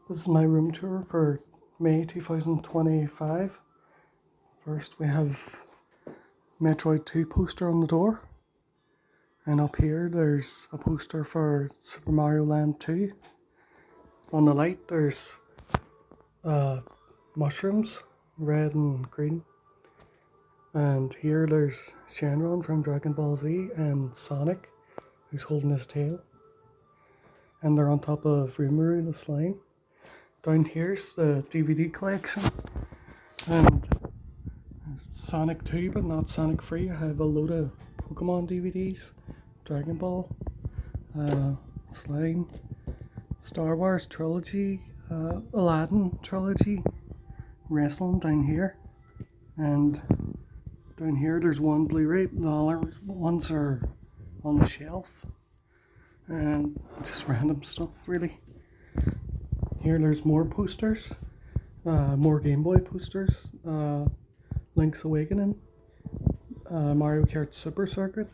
This is my room tour for May 2025. First we have Metroid 2 poster on the door. And up here there's a poster for Super Mario Land 2. On the light there's mushrooms, red and green. And here there's Shenron from Dragon Ball Z and Sonic, who's holding his tail. And they're on top of Rimuru the slime. Down here's the DVD collection, and Sonic 2 but not Sonic 3. I have a load of Pokemon DVDs, Dragon Ball, Slime, Star Wars Trilogy, Aladdin Trilogy, Wrestling down here, and down here there's one Blu-ray. The other ones are on the shelf, and just random stuff really. Here there's more posters, more Game Boy posters, Link's Awakening, Mario Kart Super Circuit,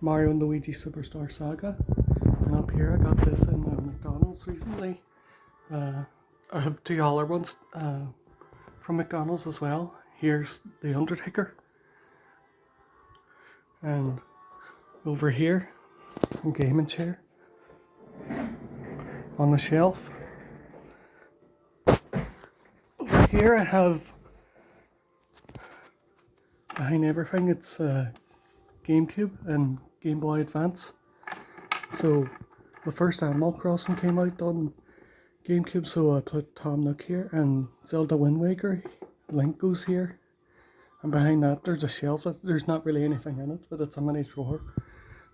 Mario and Luigi Superstar Saga, and up here I got this in McDonald's recently. I have two other ones from McDonald's as well. Here's The Undertaker, and over here, a gaming chair on the shelf. Over here I have, behind everything, it's GameCube and Game Boy Advance. So the first Animal Crossing came out on GameCube, so I put Tom Nook here, and Zelda Wind Waker, Link goes here. And behind that there's a shelf. There's not really anything in it, but it's a mini drawer.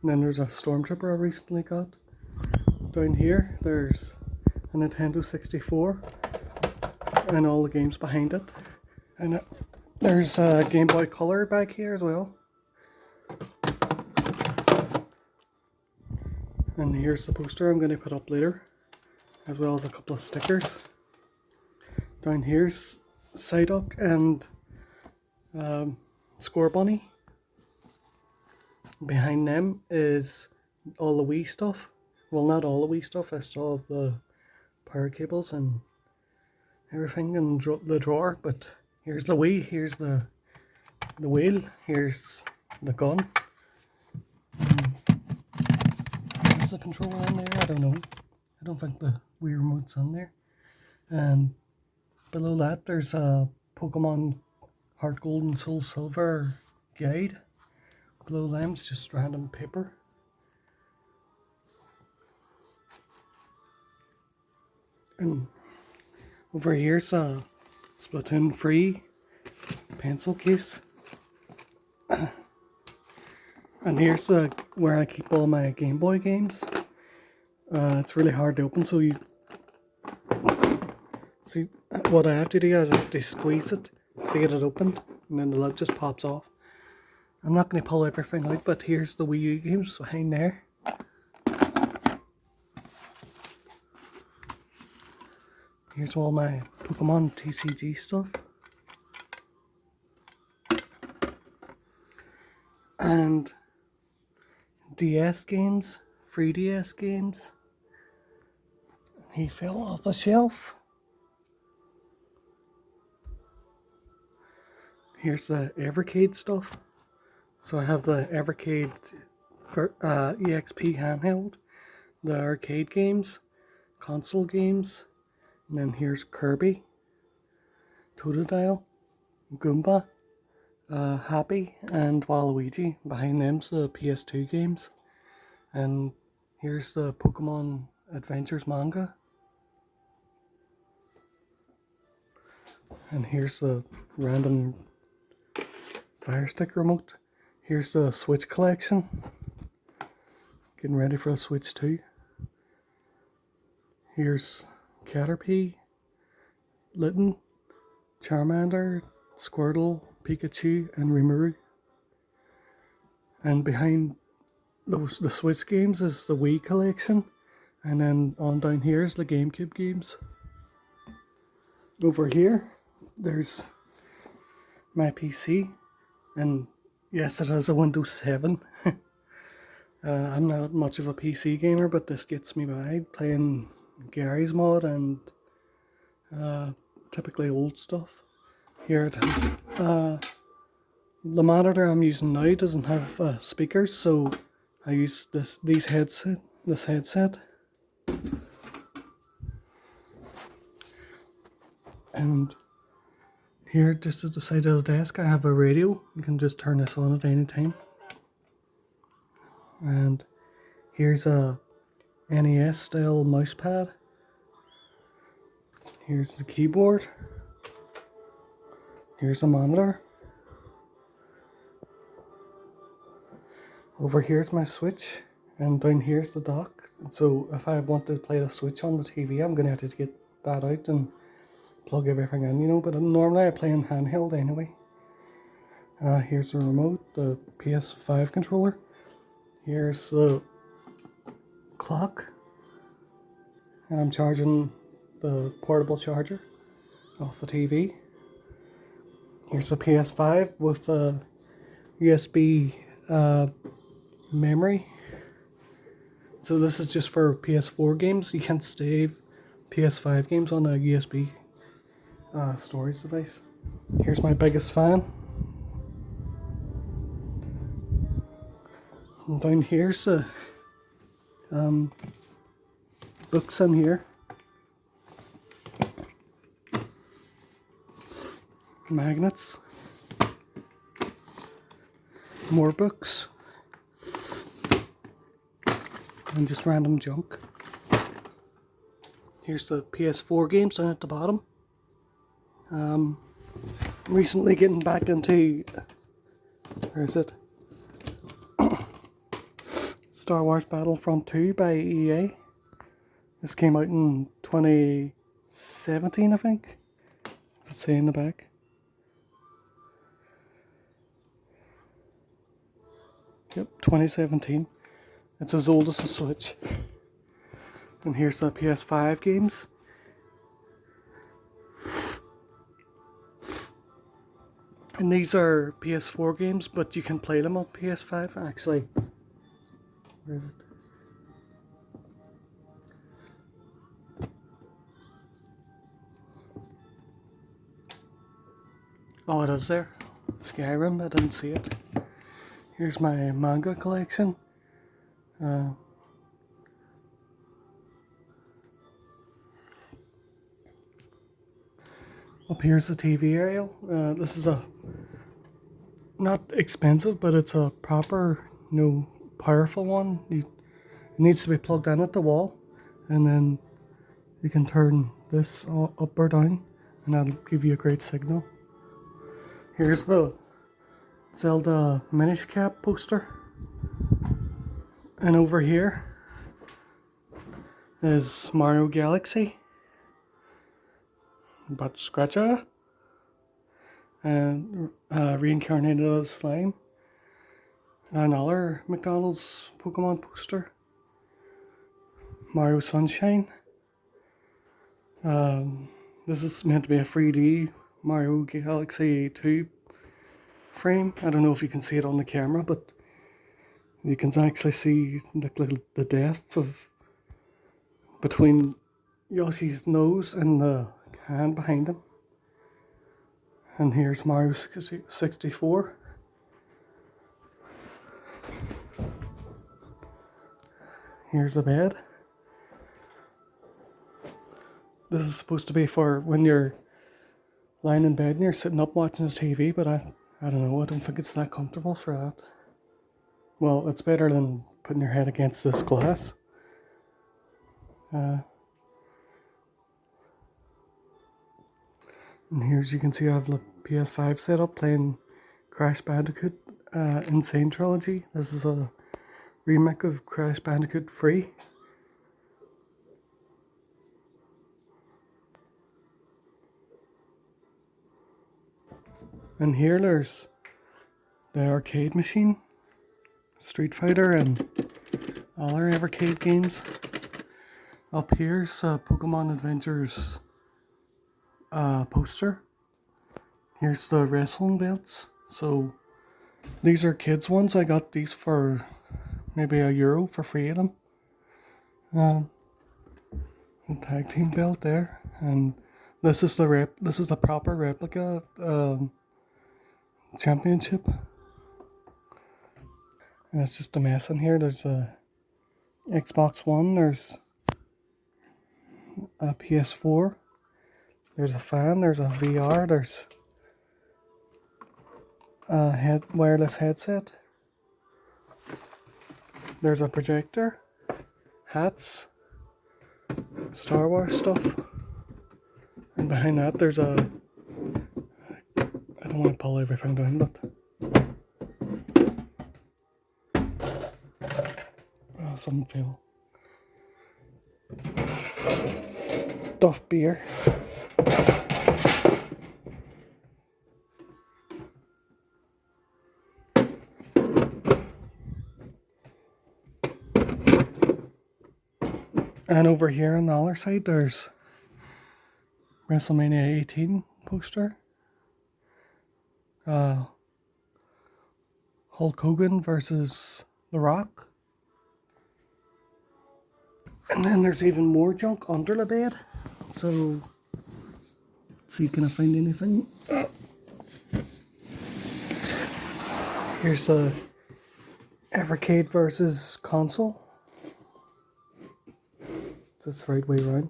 And then there's a Stormtrooper I recently got. Down here there's a Nintendo 64 and all the games behind it. And there's a Game Boy Color back here as well. And here's the poster I'm going to put up later, as well as a couple of stickers. Down here's Psyduck and Scorbunny. Behind them is all the Wii stuff. Well, not all the Wii stuff, I still have the power cables and everything in the drawer, but here's the Wii, here's the wheel, here's the gun. Is the controller in there? I don't know. I don't think the Wii remote's in there. And below that there's a Pokemon Heart Gold and Soul Silver guide. Below them's just random paper. And over here's a Splatoon 3 pencil case. And here's where I keep all my Game Boy games. It's really hard to open, so you see what I have to do is I have to squeeze it to get it opened, and then the lid just pops off. I'm not going to pull everything out, but here's the Wii U games behind there. Here's all my Pokemon TCG stuff. And DS games, 3DS games. He fell off the shelf. Here's the Evercade stuff. So I have the Evercade EXP handheld, the arcade games, console games, and then here's Kirby, Totodile, Goomba, Happy, and Waluigi. Behind them's the PS2 games. And here's the Pokemon Adventures manga. And here's the random Fire Stick remote. Here's the Switch collection. Getting ready for the Switch 2. Here's Caterpie, Litten, Charmander, Squirtle, Pikachu, and Rimuru. And behind the Switch games is the Wii collection. And then on down here is the GameCube games. Over here, there's my PC. And yes, it has a Windows 7. I'm not much of a PC gamer, but this gets me by, playing Gary's Mod and typically old stuff. Here it is. The monitor I'm using now doesn't have speakers, so I use this headset. And here, just at the side of the desk, I have a radio. You can just turn this on at any time. And here's a NES style mouse pad. Here's the keyboard. Here's the monitor. Over here's my switch, and down here's the dock. So if I want to play the Switch on the TV, I'm gonna have to get that out and plug everything in, you know. But normally I play in handheld anyway. Here's the remote, the PS5 controller. Here's the clock, and I'm charging the portable charger off the TV. Here's the PS5 with a USB memory. So this is just for PS4 games. You can't save PS5 games on a USB storage device. Here's my biggest fan. And down here's the books in here. Magnets. More books. And just random junk. Here's the PS4 games down at the bottom. Recently getting back into, where is it? Star Wars Battlefront 2 by EA. This came out in 2017, I think. Does it say in the back? Yep, 2017. It's as old as the Switch. And here's the PS5 games. And these are PS4 games, but you can play them on PS5 actually. Where is it? Oh, it is there. Skyrim, I didn't see it. Here's my manga collection. Up here's the TV aerial. This is a not expensive, but it's a proper, powerful one. It needs to be plugged in at the wall, and then you can turn this up or down, and that'll give you a great signal. Here's the Zelda Minish Cap poster, and over here is Mario Galaxy, But Scratcha, and reincarnated as Slime. Another McDonald's Pokemon poster. Mario Sunshine. This is meant to be a 3D Mario Galaxy 2 frame. I don't know if you can see it on the camera, but you can actually see the depth of between Yoshi's nose and the hand behind him. And here's Mario 64. Here's the bed. This is supposed to be for when you're lying in bed and you're sitting up watching the TV, but I don't know, I don't think it's that comfortable for that. Well, it's better than putting your head against this glass. And here's, you can see I have the PS5 set up playing Crash Bandicoot N. Sane Trilogy. This is a remake of Crash Bandicoot 3. And here there's the arcade machine, Street Fighter, and all our arcade games. Up here's Pokemon Adventures poster. Here's the wrestling belts. So these are kids ones. I got these for maybe €1 for free of them. The tag team belt there, and This is the proper replica championship. And it's just a mess in here. There's a Xbox One, there's a PS4, there's a fan, there's a VR, there's a wireless headset, there's a projector, hats, Star Wars stuff, and behind that there's a, I don't want to pull everything down, but some feel Duff beer. And over here on the other side there's WrestleMania 18 poster. Hulk Hogan versus The Rock. And then there's even more junk under the bed. So, let's see, can I find anything? Here's the Evercade versus console. That's the right way around.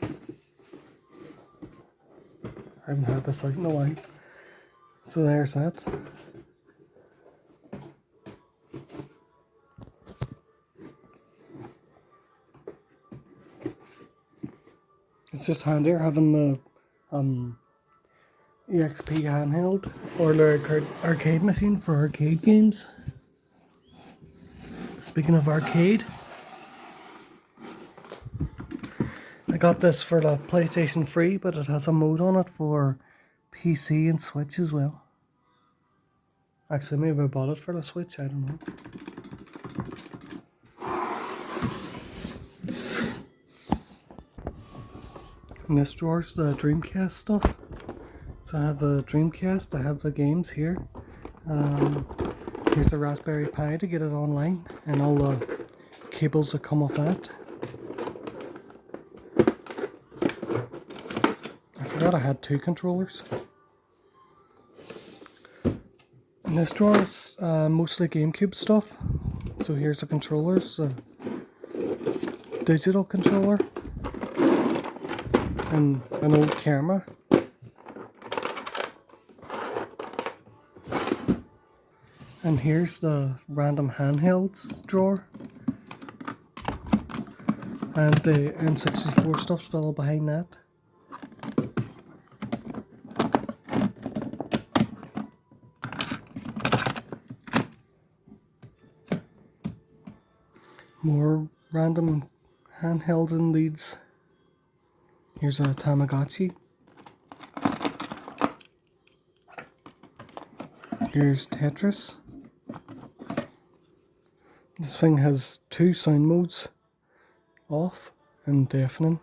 I haven't had this out in a while. So there's that. It's just handier having the EXP handheld or the arcade machine for arcade games. Speaking of arcade, I got this for the PlayStation 3, but it has a mode on it for PC and Switch as well. Actually, maybe I bought it for the Switch, I don't know. In this drawer's the Dreamcast stuff. So I have the Dreamcast, I have the games here. Here's the Raspberry Pi to get it online, and all the cables that come with that. I forgot I had 2 controllers. In this drawer's mostly GameCube stuff. So here's the controllers, digital controller, and an old camera. And here's the random handhelds drawer. And the N64 stuff's still behind that. More random handhelds and leads. Here's a Tamagotchi. Here's Tetris. This thing has 2 sound modes, off and deafening.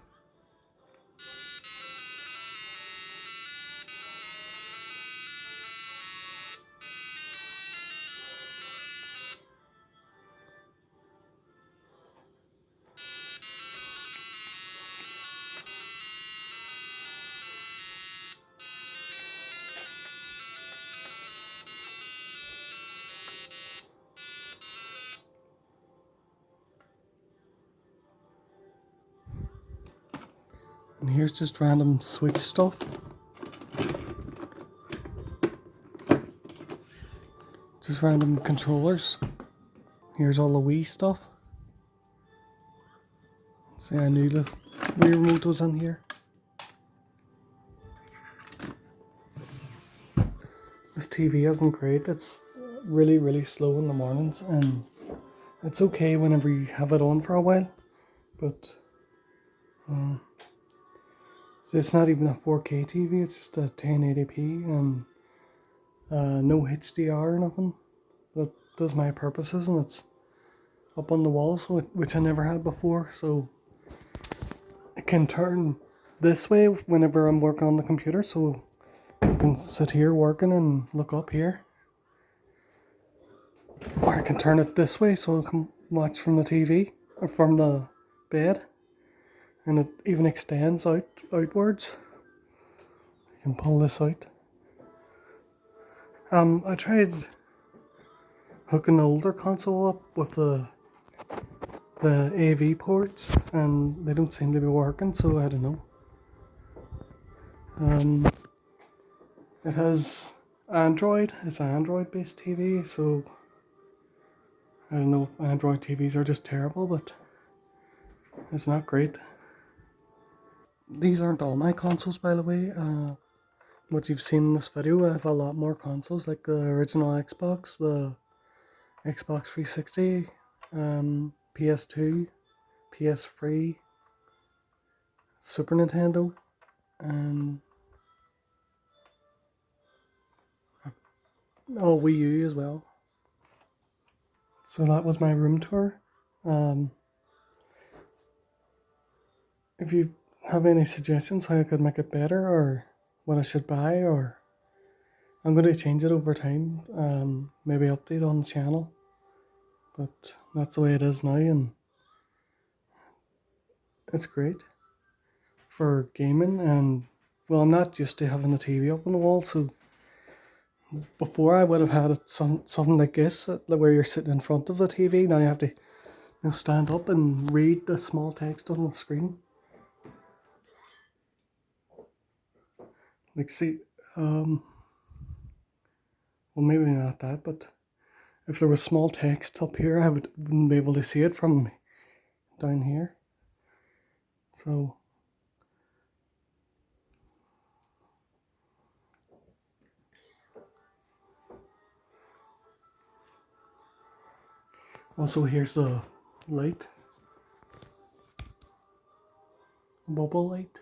And here's just random Switch stuff. Just random controllers. Here's all the Wii stuff. See, I knew the Wii remote was in here. This TV isn't great. It's really slow in the mornings, and it's okay whenever you have it on for a while, but it's not even a 4K TV, it's just a 1080p and no HDR or nothing. That does my purposes, and it's up on the walls, which I never had before, so it can turn this way whenever I'm working on the computer, so I can sit here working and look up here. Or I can turn it this way so I can watch from the TV or from the bed. and it even extends outwards. You can pull this out. I tried hooking the older console up with the AV ports, and they don't seem to be working, so I don't know. It has Android. It's an Android-based TV, so I don't know if Android TVs are just terrible, but it's not great. These aren't all my consoles, by the way. What you've seen in this video, I have a lot more consoles, like the original Xbox, the Xbox 360, PS2, PS3, Super Nintendo, and Wii U as well. So that was my room tour. If you have any suggestions how I could make it better, or what I should buy, or I'm going to change it over time, maybe update on the channel, but that's the way it is now, and it's great for gaming. And well, I'm not used to having a TV up on the wall, so before I would have had something like this, where you're sitting in front of the TV. Now you have to stand up and read the small text on the screen. Like, see, well, maybe not that, but if there was small text up here, I wouldn't be able to see it from down here. So also, here's the light, bubble light.